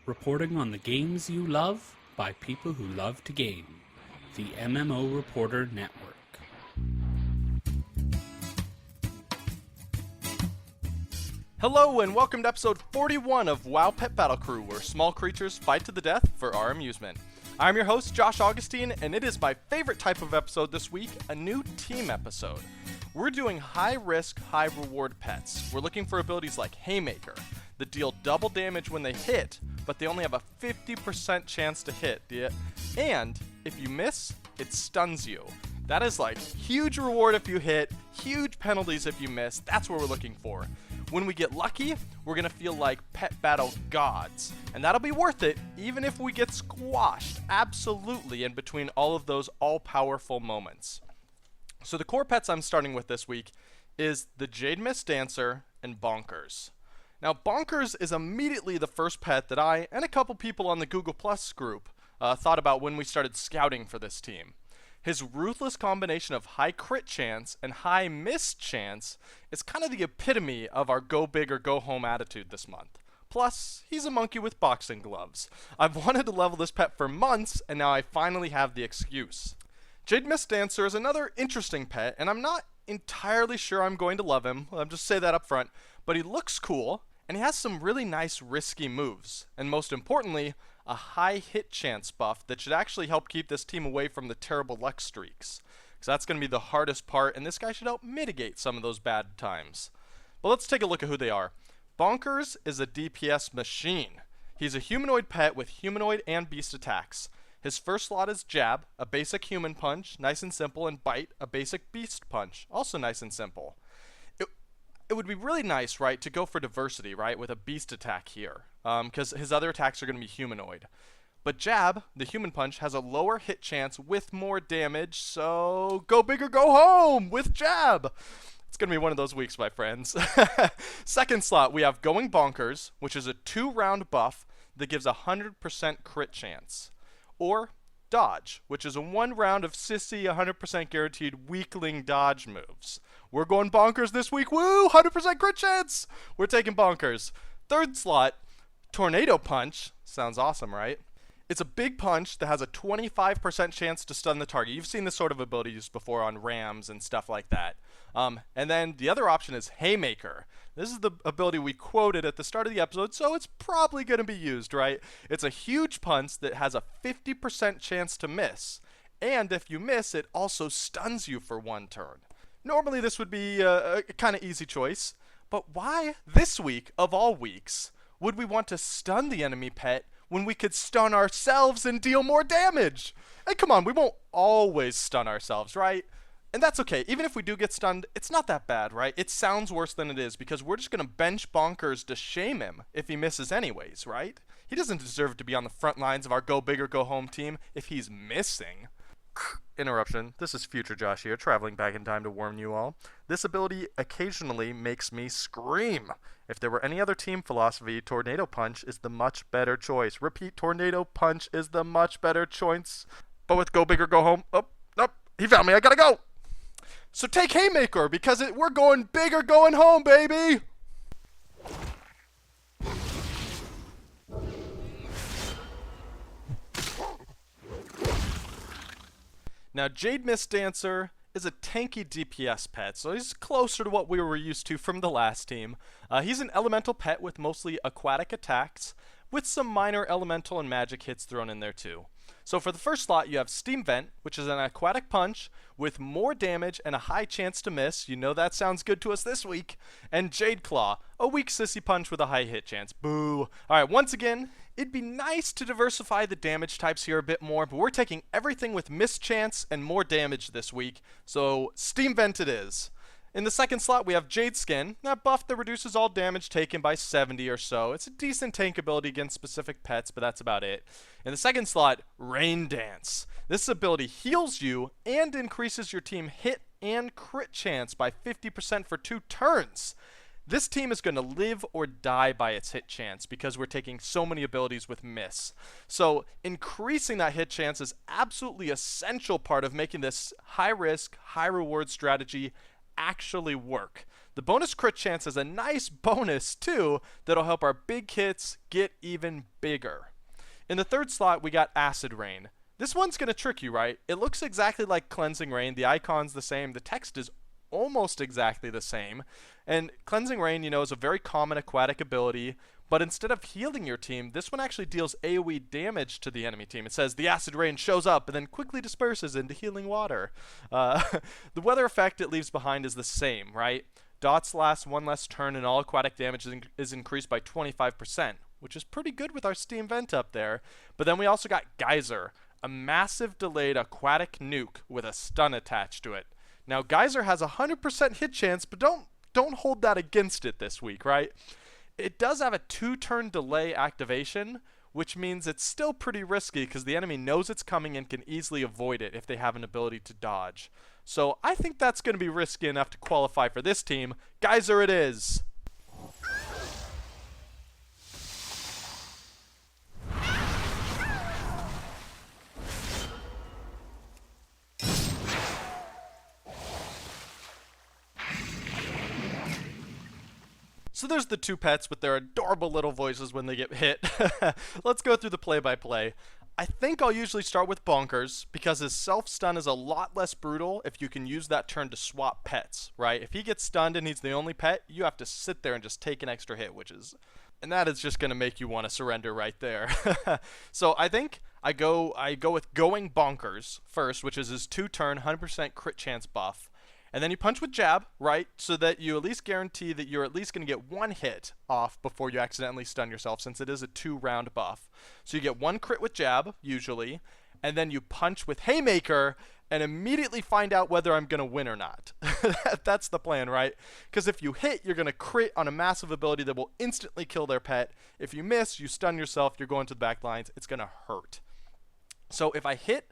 reporting on the games you love by people who love to game. The MMO Reporter Network. Hello and welcome to episode 41 of WoW Pet Battle Crew, where small creatures fight to the death for our amusement. I'm your host, Josh Augustine, and it is my favorite type of episode this week, a new team episode. We're doing high-risk, high-reward pets. We're looking for abilities like Haymaker, that deal double damage when they hit, but they only have a 50% chance to hit. And if you miss, it stuns you. That is like huge reward if you hit, huge penalties if you miss. That's what we're looking for. When we get lucky, we're going to feel like pet battle gods. And that'll be worth it, even if we get squashed absolutely in between all of those all-powerful moments. So the core pets I'm starting with this week is the Jademist Dancer and Bonkers. Now, Bonkers is immediately the first pet that I and a couple people on the Google Plus group thought about when we started scouting for this team. His ruthless combination of high crit chance and high miss chance is kind of the epitome of our go big or go home attitude this month. Plus, he's a monkey with boxing gloves. I've wanted to level this pet for months, and now I finally have the excuse. Jademist Dancer is another interesting pet, and I'm not entirely sure I'm going to love him. I'll just say that up front. But he looks cool, and he has some really nice risky moves. And most importantly, a high hit chance buff that should actually help keep this team away from the terrible luck streaks. Because that's going to be the hardest part, and this guy should help mitigate some of those bad times. But let's take a look at who they are. Bonkers is a DPS machine. He's a humanoid pet with humanoid and beast attacks. His first slot is Jab, a basic human punch, nice and simple, and Bite, a basic beast punch, also nice and simple. It would be really nice, right, to go for diversity, right, with a beast attack here, because his other attacks are going to be humanoid. But Jab, the human punch, has a lower hit chance with more damage, so go big or go home with Jab. It's going to be one of those weeks, my friends. Second slot, we have Going Bonkers, which is a 2-round buff that gives a 100% crit chance. Or Dodge, which is a 1 round of sissy, 100% guaranteed weakling dodge moves. We're going Bonkers this week. Woo! 100% crit chance! We're taking Bonkers. Third slot, Tornado Punch. Sounds awesome, right? It's a big punch that has a 25% chance to stun the target. You've seen this sort of ability used before on Rams and stuff like that. And then the other option is Haymaker. This is the ability we quoted at the start of the episode, so it's probably going to be used, right? It's a huge punch that has a 50% chance to miss. And if you miss, it also stuns you for 1 turn. Normally this would be a kind of easy choice, but why this week, of all weeks, would we want to stun the enemy pet when we could stun ourselves and deal more damage? And come on, we won't always stun ourselves, right? And that's okay. Even if we do get stunned, it's not that bad, right? It sounds worse than it is because we're just going to bench Bonkers to shame him if he misses anyways, right? He doesn't deserve to be on the front lines of our go big or go home team if he's missing. Interruption. This is future Josh here, traveling back in time to warn you all. This ability occasionally makes me scream. If there were any other team philosophy, Tornado Punch is the much better choice. Repeat, Tornado Punch is the much better choice. But with go big or go home, oh, nope, he found me, I gotta go. So take Haymaker, because we're going big or going home, baby! Now, Jademist Dancer is a tanky DPS pet, so he's closer to what we were used to from the last team. He's an elemental pet with mostly aquatic attacks, with some minor elemental and magic hits thrown in there too. So for the first slot, you have Steam Vent, which is an aquatic punch with more damage and a high chance to miss. You know that sounds good to us this week. And Jade Claw, a weak sissy punch with a high hit chance. Boo! Alright, once again, it'd be nice to diversify the damage types here a bit more, but we're taking everything with miss chance and more damage this week, so Steam Vent it is. In the second slot, we have Jade Skin, that buff that reduces all damage taken by 70 or so. It's a decent tank ability against specific pets, but that's about it. In the second slot, Raindance. This ability heals you and increases your team hit and crit chance by 50% for 2 turns. This team is going to live or die by its hit chance because we're taking so many abilities with miss. So increasing that hit chance is absolutely essential part of making this high risk, high reward strategy actually work. The bonus crit chance is a nice bonus too that'll help our big hits get even bigger. In the third slot, we got Acid Rain. This one's going to trick you, right? It looks exactly like Cleansing Rain. The icon's the same. The text is almost exactly the same. And Cleansing Rain, is a very common aquatic ability. But instead of healing your team, this one actually deals AoE damage to the enemy team. It says the Acid Rain shows up and then quickly disperses into healing water. The weather effect it leaves behind is the same, right? Dots last one less turn and all aquatic damage is increased by 25%, which is pretty good with our Steam Vent up there. But then we also got Geyser, a massive delayed aquatic nuke with a stun attached to it. Now Geyser has a 100% hit chance, but don't hold that against it this week, right? It does have a 2-turn delay activation, which means it's still pretty risky because the enemy knows it's coming and can easily avoid it if they have an ability to dodge. So I think that's going to be risky enough to qualify for this team. Geyser it is! So there's the two pets with their adorable little voices when they get hit. Let's go through the play-by-play. I think I'll usually start with Bonkers because his self-stun is a lot less brutal if you can use that turn to swap pets, right? If he gets stunned and he's the only pet, you have to sit there and just take an extra hit, and that is just going to make you want to surrender right there. So I think I go with going Bonkers first, which is his 2-turn 100% crit chance buff. And then you punch with Jab, right, so that you at least guarantee that you're at least going to get one hit off before you accidentally stun yourself, since it is a 2-round buff. So you get one crit with Jab, usually, and then you punch with Haymaker and immediately find out whether I'm going to win or not. That's the plan, right? Because if you hit, you're going to crit on a massive ability that will instantly kill their pet. If you miss, you stun yourself, you're going to the back lines, it's going to hurt. So if I hit,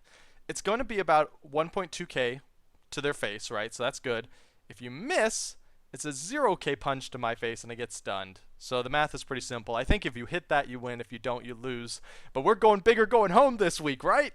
it's going to be about 1.2k to their face, right? So that's good. If you miss, it's a 0k punch to my face and I get stunned. So the math is pretty simple. I think if you hit that, you win. If you don't, you lose. But we're going big or going home this week, right?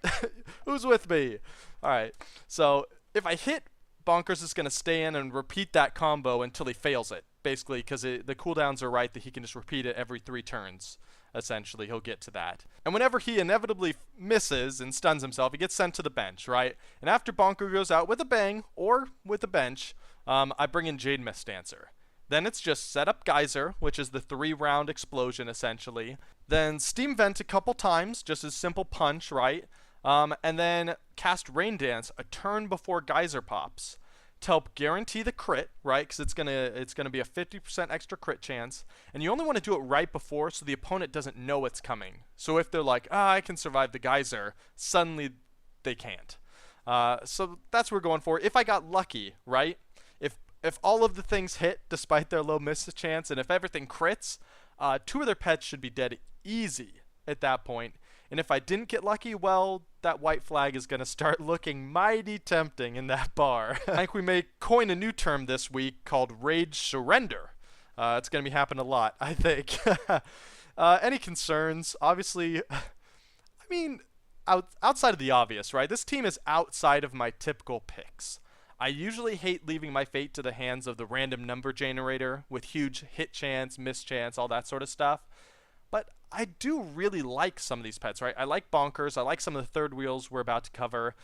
Who's with me? All right. So if I hit, Bonkers is going to stay in and repeat that combo until he fails it, basically, because the cooldowns are right that he can just repeat it every 3 turns. Essentially, he'll get to that. And whenever he inevitably misses and stuns himself, he gets sent to the bench, right? And after Bonker goes out with a bang or with a bench, I bring in Jademist Dancer. Then it's just set up Geyser, which is the 3-round explosion, essentially. Then Steam Vent a couple times, just as simple punch, right? And then cast Raindance a turn before Geyser pops to help guarantee the crit, right? Because it's gonna be a 50% extra crit chance, and you only want to do it right before so the opponent doesn't know it's coming. So if they're like, I can survive the Geyser, suddenly they can't. So that's what we're going for. If I got lucky, right? If all of the things hit despite their low miss chance, and if everything crits, 2 of their pets should be dead easy at that point. And if I didn't get lucky, well, that white flag is going to start looking mighty tempting in that bar. I think we may coin a new term this week called Rage Surrender. It's going to be happening a lot, I think. Any concerns? Obviously, I mean, outside of the obvious, right? This team is outside of my typical picks. I usually hate leaving my fate to the hands of the random number generator with huge hit chance, miss chance, all that sort of stuff. But I do really like some of these pets, right? I like Bonkers. I like some of the third wheels we're about to cover.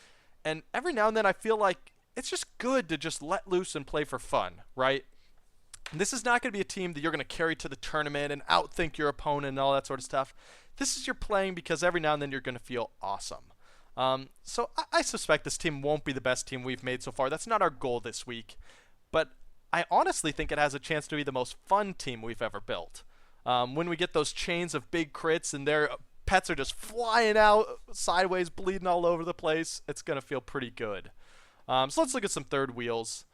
And every now and then I feel like it's just good to just let loose and play for fun, right? And this is not going to be a team that you're going to carry to the tournament and outthink your opponent and all that sort of stuff. This is your playing because every now and then you're going to feel awesome. So I suspect this team won't be the best team we've made so far. That's not our goal this week. But I honestly think it has a chance to be the most fun team we've ever built. When we get those chains of big crits and their pets are just flying out sideways, bleeding all over the place, it's going to feel pretty good. So let's look at some third wheels.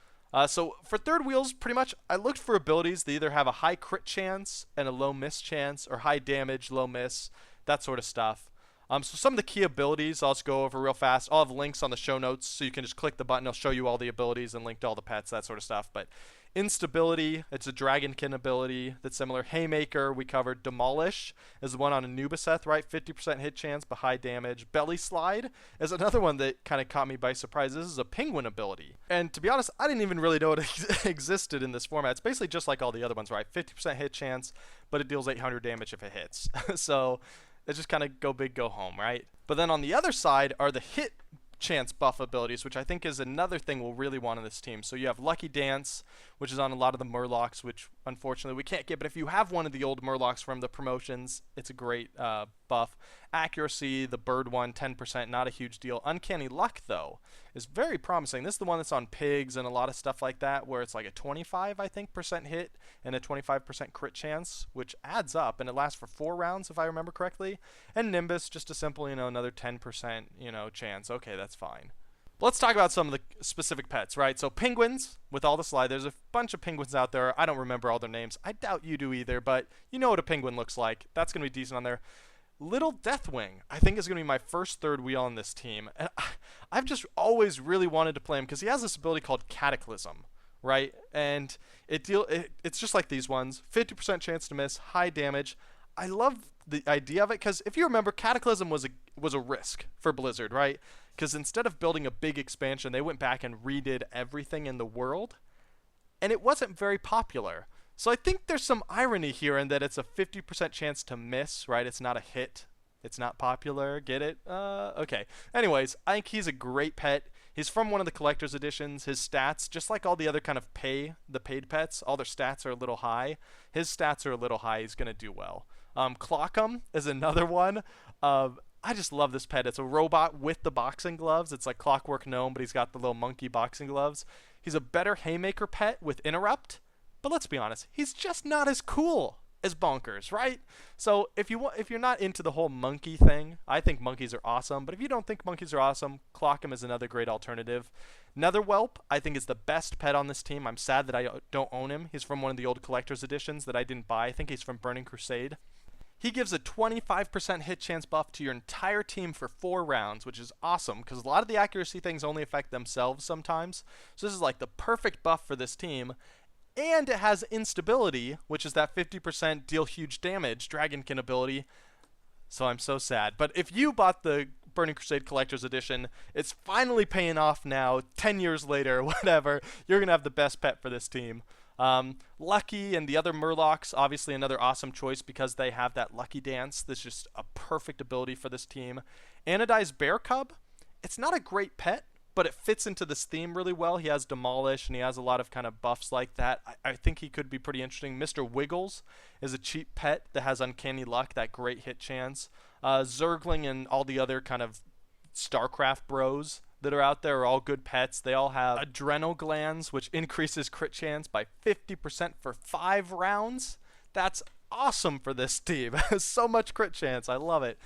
So for third wheels, pretty much, I looked for abilities that either have a high crit chance and a low miss chance, or high damage, low miss, that sort of stuff. So some of the key abilities I'll just go over real fast. I'll have links on the show notes so you can just click the button. It'll show you all the abilities and link to all the pets, that sort of stuff. But Instability, it's a Dragonkin ability that's similar. Haymaker, we covered. Demolish is the one on Anubiseth, right? 50% hit chance, but high damage. Belly Slide is another one that kind of caught me by surprise. This is a penguin ability. And to be honest, I didn't even really know it existed in this format. It's basically just like all the other ones, right? 50% hit chance, but it deals 800 damage if it hits. So it's just kind of go big, go home, right? But then on the other side are the hit chance buff abilities, which I think is another thing we'll really want on this team. So you have Lucky Dance, which is on a lot of the Murlocs, which unfortunately we can't get, but if you have one of the old Murlocs from the promotions, it's a great buff. Accuracy, the bird one, 10%, not a huge deal. Uncanny Luck, though, is very promising. This is the one that's on pigs and a lot of stuff like that, where it's like a 25, I think, percent hit and a 25% crit chance, which adds up, and it lasts for 4 rounds, if I remember correctly. And Nimbus, just a simple, another 10%, chance. Okay, that's fine. Let's talk about some of the specific pets, right? So penguins, with all the slide, there's a bunch of penguins out there. I don't remember all their names. I doubt you do either, but you know what a penguin looks like. That's going to be decent on there. Little Deathwing, I think, is going to be my first third wheel on this team. And I've just always really wanted to play him because he has this ability called Cataclysm, right? And it's just like these ones. 50% chance to miss, high damage. I love the idea of it because if you remember, Cataclysm was a risk for Blizzard, right? Because instead of building a big expansion, they went back and redid everything in the world, and it wasn't very popular. So I think there's some irony here in that it's a 50% chance to miss, right? It's not a hit. It's not popular. Get it? Okay. Anyways, I think he's a great pet. He's from one of the collector's editions. His stats, just like all the other kind of the paid pets, all their stats are a little high. His stats are a little high. He's going to do well. Clockum is another one. I just love this pet. It's a robot with the boxing gloves. It's like Clockwork Gnome, but he's got the little monkey boxing gloves. He's a better Haymaker pet with Interrupt. But let's be honest, he's just not as cool as Bonkers, right? So if you're not into the whole monkey thing, I think monkeys are awesome. But if you don't think monkeys are awesome, Clockum is another great alternative. Netherwhelp, I think, is the best pet on this team. I'm sad that I don't own him. He's from one of the old collector's editions that I didn't buy. I think he's from Burning Crusade. He gives a 25% hit chance buff to your entire team for 4 rounds, which is awesome because a lot of the accuracy things only affect themselves sometimes. So this is like the perfect buff for this team. And it has Instability, which is that 50% deal huge damage Dragonkin ability. So I'm so sad. But if you bought the Burning Crusade Collector's Edition, it's finally paying off now, 10 years later, whatever. You're going to have the best pet for this team. Lucky and the other Murlocs, obviously another awesome choice because they have that Lucky Dance. That's just a perfect ability for this team. Anodized Bear Cub, it's not a great pet, but it fits into this theme really well. He has Demolish, and he has a lot of kind of buffs like that. I think he could be pretty interesting. Mr. Wiggles is a cheap pet that has Uncanny Luck, that great hit chance. Zergling and all the other kind of StarCraft bros that are out there are all good pets. They all have Adrenal Glands, which increases crit chance by 50% for 5 rounds. That's awesome for this team. So much crit chance. I love it.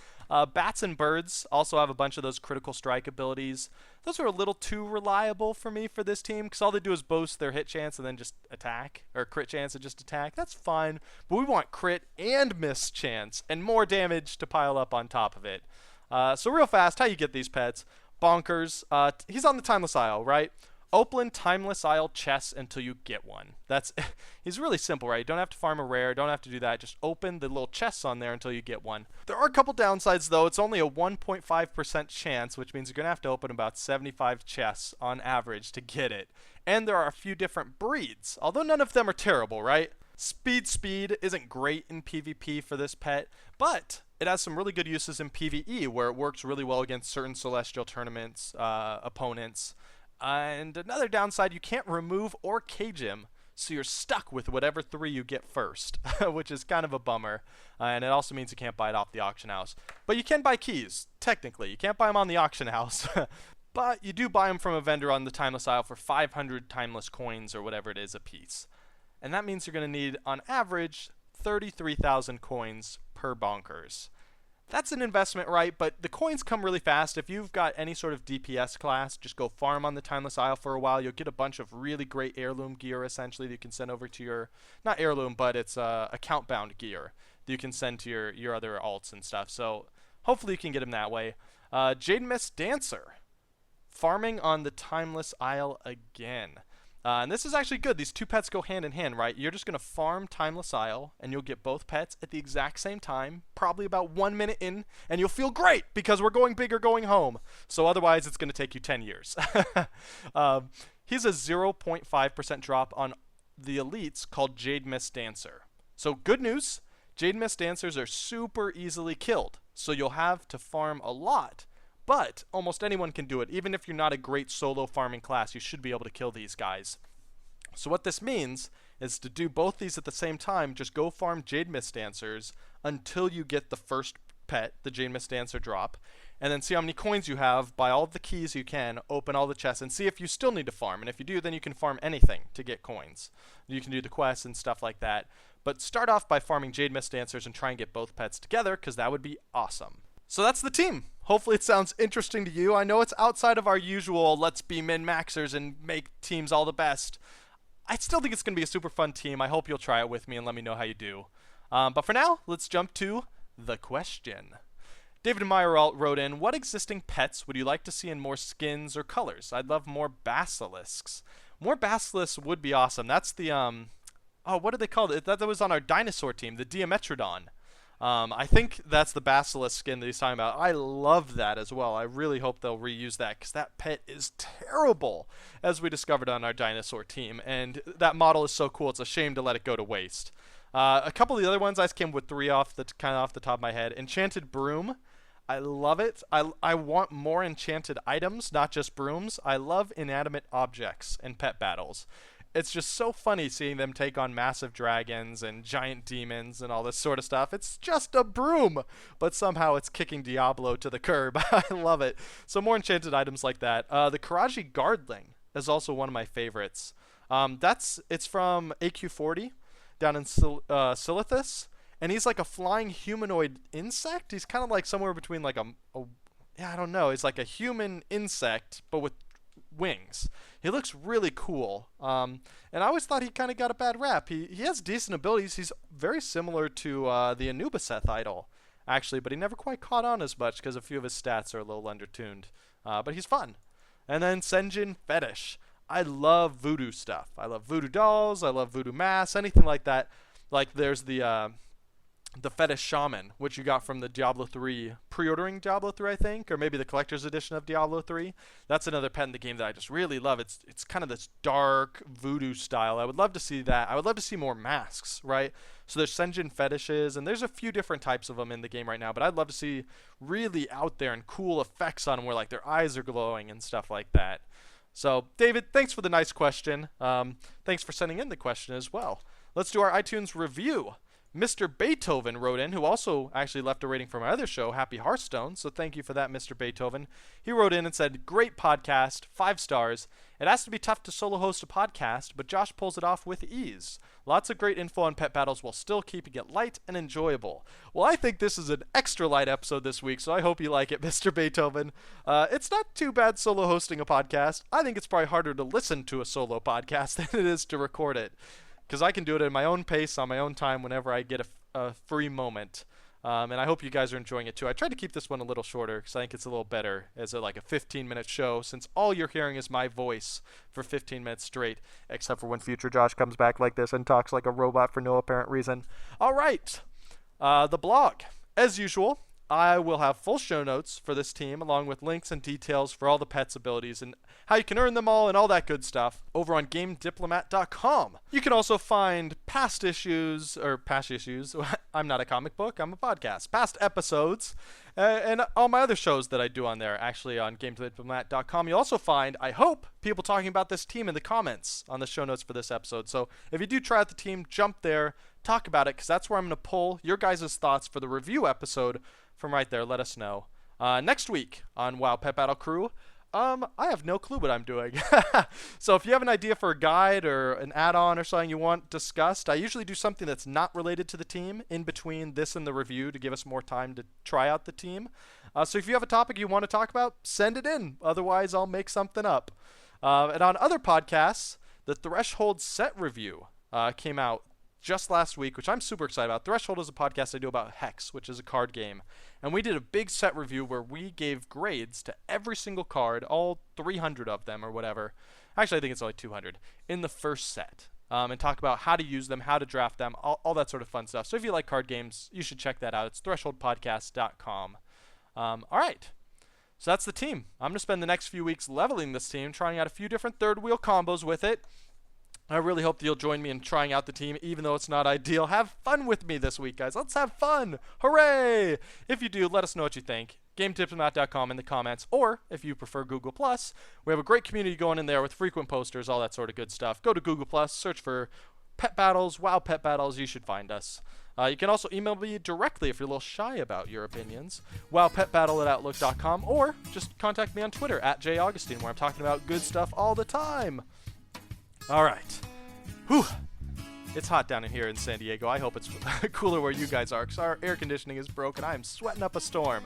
Bats and Birds also have a bunch of those critical strike abilities. Those are a little too reliable for me for this team because all they do is boost their hit chance and then just attack, or crit chance and just attack. That's fine, but we want crit and miss chance and more damage to pile up on top of it. So real fast, how you get these pets? Bonkers. He's on the Timeless Isle, right? Open Timeless Isle chests until you get one. He's really simple, right? You don't have to farm a rare, don't have to do that. Just open the little chests on there until you get one. There are a couple downsides though. It's only a 1.5% chance, which means you're going to have to open about 75 chests on average to get it. And there are a few different breeds, although none of them are terrible, right? Speed isn't great in PvP for this pet, but it has some really good uses in PvE where it works really well against certain Celestial tournaments, opponents. And another downside, you can't remove or cage him, so you're stuck with whatever 3 you get first, which is kind of a bummer. And it also means you can't buy it off the auction house. But you can buy keys, technically. You can't buy them on the auction house. But you do buy them from a vendor on the Timeless Isle for 500 Timeless coins or whatever it is a piece. And that means you're going to need, on average, 33,000 coins per Bonkers. That's an investment, right? But the coins come really fast. If you've got any sort of DPS class, just go farm on the Timeless Isle for a while. You'll get a bunch of really great heirloom gear, essentially, that you can send over to your, not heirloom, but it's account-bound gear that you can send to your other alts and stuff. So hopefully you can get them that way. Jademist Dancer, farming on the Timeless Isle again. And this is actually good. These two pets go hand in hand, right? You're just going to farm Timeless Isle, and you'll get both pets at the exact same time, probably about 1 minute in, and you'll feel great because we're going big or going home. So otherwise, it's going to take you 10 years. He's a 0.5% drop on the elites called Jademist Dancer. So good news, Jademist Dancers are super easily killed. So you'll have to farm a lot. But almost anyone can do it. Even if you're not a great solo farming class, you should be able to kill these guys. So what this means is to do both these at the same time, just go farm Jademist Dancers until you get the first pet, the Jademist Dancer drop, and then see how many coins you have, buy all the keys you can, open all the chests, and see if you still need to farm. And if you do, then you can farm anything to get coins. You can do the quests and stuff like that. But start off by farming Jademist Dancers and try and get both pets together, because that would be awesome. So that's the team. Hopefully it sounds interesting to you. I know it's outside of our usual let's be min-maxers and make teams all the best. I still think it's going to be a super fun team. I hope you'll try it with me and let me know how you do. But for now, let's jump to the question. David Meyer wrote in, what existing pets would you like to see in more skins or colors? I'd love more basilisks. More basilisks would be awesome. That's the, what do they call it? That was on our dinosaur team, the Diametrodon. I think that's the basilisk skin that he's talking about. I love that as well. I really hope they'll reuse that because that pet is terrible, as we discovered on our dinosaur team. And that model is so cool, it's a shame to let it go to waste. A couple of the other ones, I just came with three off the top of my head. Enchanted Broom. I love it. I want more enchanted items, not just brooms. I love inanimate objects in pet battles. It's just so funny seeing them take on massive dragons and giant demons and all this sort of stuff. It's just a broom, but somehow it's kicking Diablo to the curb. I love it. So more enchanted items like that. The Karaji Guardling is also one of my favorites. It's from AQ40 down in Silithus, and he's like a flying humanoid insect. He's kind of like somewhere between like I don't know. He's like a human insect, but with wings. He looks really cool, and I always thought he kind of got a bad rap. He has decent abilities. He's very similar to the Anubiseth idol, actually, but he never quite caught on as much because a few of his stats are a little undertuned. But he's fun. And then Senjin Fetish. I love voodoo stuff. I love voodoo dolls. I love voodoo masks. Anything like that. Like there's the Fetish Shaman, which you got from the Diablo 3, pre-ordering Diablo 3, I think, or maybe the collector's edition of Diablo 3. That's another pet in the game that I just really love. It's kind of this dark voodoo style. I would love to see that. I would love to see more masks, right? So there's Senjin Fetishes, and there's a few different types of them in the game right now, but I'd love to see really out there and cool effects on them where like their eyes are glowing and stuff like that. So, David, thanks for the nice question. Thanks for sending in the question as well. Let's do our iTunes review. Mr. Beethoven wrote in, who also actually left a rating for my other show, Happy Hearthstone, so thank you for that, Mr. Beethoven. He wrote in and said, great podcast, 5 stars. It has to be tough to solo host a podcast, but Josh pulls it off with ease. Lots of great info on pet battles while still keeping it light and enjoyable. Well, I think this is an extra light episode this week, so I hope you like it, Mr. Beethoven. It's not too bad solo hosting a podcast. I think it's probably harder to listen to a solo podcast than it is to record it, because I can do it at my own pace, on my own time, whenever I get a free moment. And I hope you guys are enjoying it too. I tried to keep this one a little shorter because I think it's a little better as like a 15-minute show, since all you're hearing is my voice for 15 minutes straight, except for when future Josh comes back like this and talks like a robot for no apparent reason. All right, the blog. As usual, I will have full show notes for this team, along with links and details for all the pets' abilities and how you can earn them all and all that good stuff over on GameDiplomat.com. You can also find past issues. I'm not a comic book, I'm a podcast. Past episodes and all my other shows that I do on there, actually on GameDiplomat.com. You'll also find, I hope, people talking about this team in the comments on the show notes for this episode. So if you do try out the team, jump there, talk about it, because that's where I'm going to pull your guys' thoughts for the review episode from right there. Let us know. Next week on WoW Pet Battle Crew, I have no clue what I'm doing. So if you have an idea for a guide or an add-on or something you want discussed, I usually do something that's not related to the team in between this and the review to give us more time to try out the team. So if you have a topic you want to talk about, send it in. Otherwise, I'll make something up. And on other podcasts, the Threshold set review came out just last week, which I'm super excited about. Threshold is a podcast I do about Hex, which is a card game. And we did a big set review where we gave grades to every single card, all 300 of them or whatever. Actually, I think it's only 200 in the first set. And talk about how to use them, how to draft them, all that sort of fun stuff. So if you like card games, you should check that out. It's thresholdpodcast.com. All right. So that's the team. I'm going to spend the next few weeks leveling this team, trying out a few different third wheel combos with it. I really hope that you'll join me in trying out the team, even though it's not ideal. Have fun with me this week, guys. Let's have fun. Hooray! If you do, let us know what you think. GameTipsMatt.com in the comments, or if you prefer Google+, we have a great community going in there with frequent posters, all that sort of good stuff. Go to Google+, search for Pet Battles, WoW Pet Battles, you should find us. You can also email me directly if you're a little shy about your opinions, wowpetbattle@outlook.com, or just contact me on Twitter @jaugustine, where I'm talking about good stuff all the time. All right. Whew. It's hot down in here in San Diego. I hope it's cooler where you guys are, because our air conditioning is broken. I am sweating up a storm.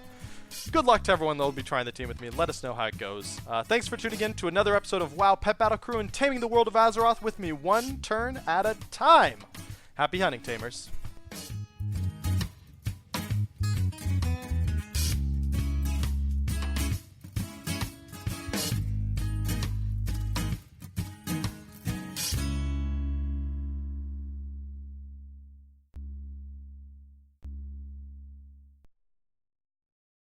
Good luck to everyone that will be trying the team with me. Let us know how it goes. Thanks for tuning in to another episode of WoW Pet Battle Crew and taming the world of Azeroth with me one turn at a time. Happy hunting, Tamers.